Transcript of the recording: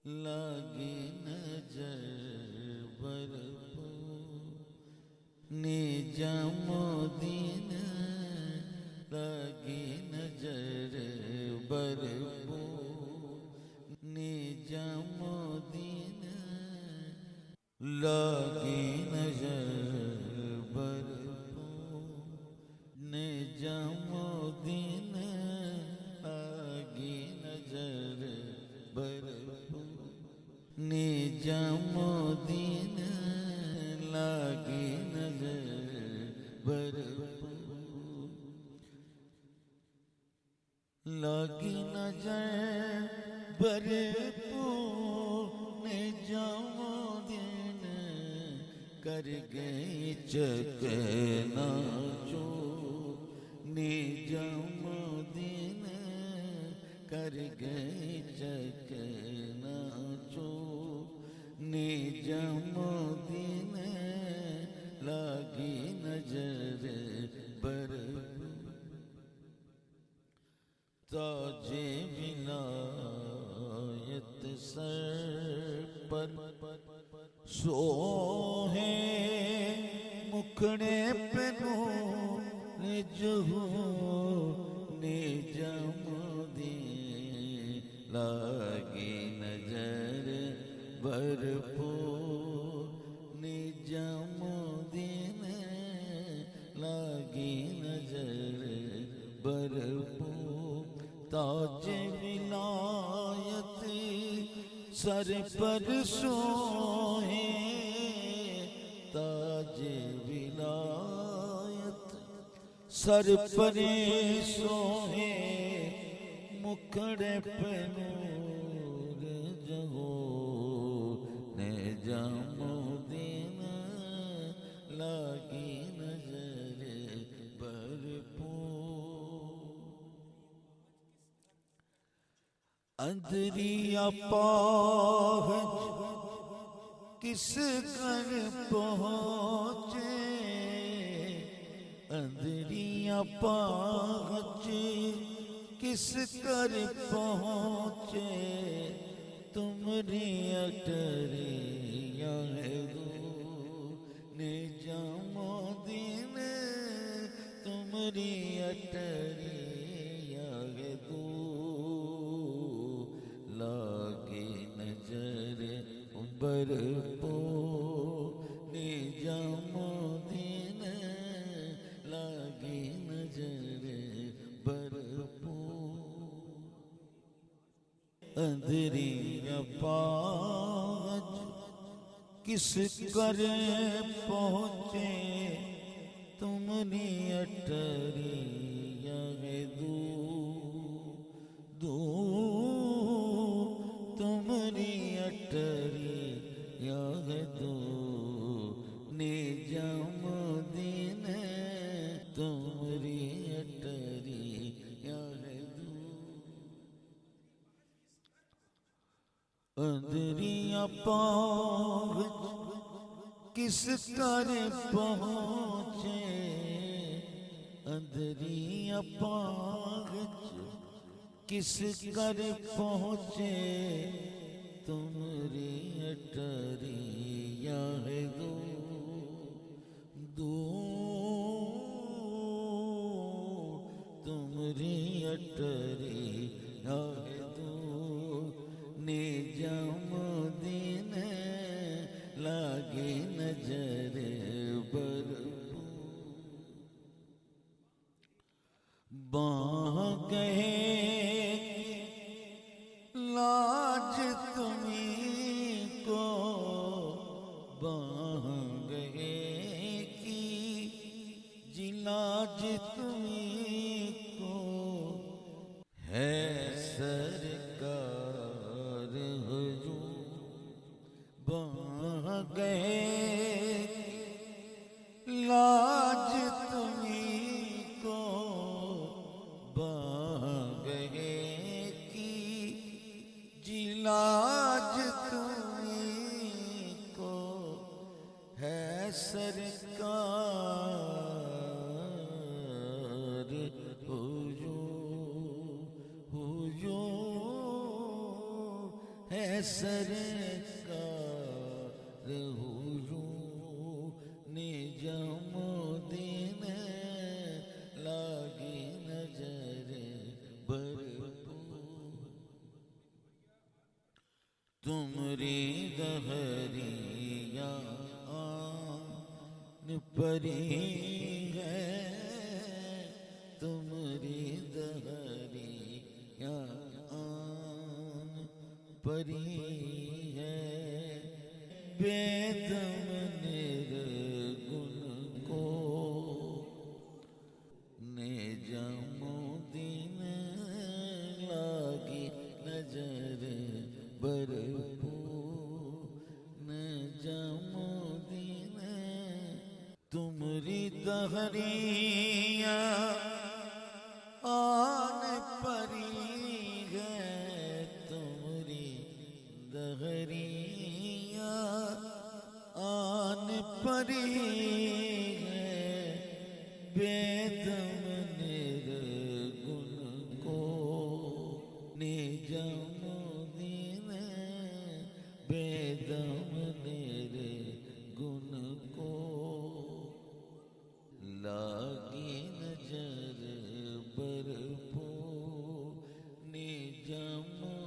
لگی نظر بھرپور نجامالدین لگی نظر بھرپور نجامالدین لگی نظر بھرپور نجامالدین لگی نظر بھرپور نجامالدین لگی نظر بھرپور لگی نظر بھرپور نجامالدین کر گئی چکناچور نجامالدین کر گئی چکناچور نجامالدین لگی نظر بھرپور تاج ولایت سر پر سوہے مکھڑے پہ نور ظہور نجامالدین لگی نظر بھرپور نجامالدین لگی نظر بھرپور تاج ولایت سر پر سوہے تاج ولایت سر پر سوہے مکھڑے پہ نور ظہور نجامالدین لگی نظر بھرپور اندریا پاہج کس کر پہنچے اندریا پاہج کس کر پہنچے تمری اٹریاں دور نجامالدین تمری اٹریاں دور لگی نظر بھرپور نجامالدین لگی نظر بھرپور اندریا پاہج کس کر پہنچے تمری اٹریاں دور دور تمری اٹریاں دور نجامالدین تمری اٹریاں دور اندریا پاہج کس کر پہنچے اندریا پاہج کس کر پہنچے تمری اٹریاں دور دور تمری اٹریاں دور نجامالدین لگی نظر بھرپور باہ گئے لاج تمہیں کو باہ گئے کی جلاج تمہیں کو ہے سرکار حضور باہ گئے لاج تمہیں کو باہ گئے کی جلاج تمہیں کو ہے سرکار حضور حضور ہے سرکار حضور نجمدین لاگی نظر بھرپور تمری دہریاں آن پری ہے تمری دہریاں آن پری ہے بے دم نرگن کو نجمدین لاگی نظر بھرپور نجمدین تمری دہریاں آن پری ہے تمری دہریاں آن پری ہے بے دم نرگن کو نجمدین بے دم نرگن کو لاگی نظر بھرپور نجمدین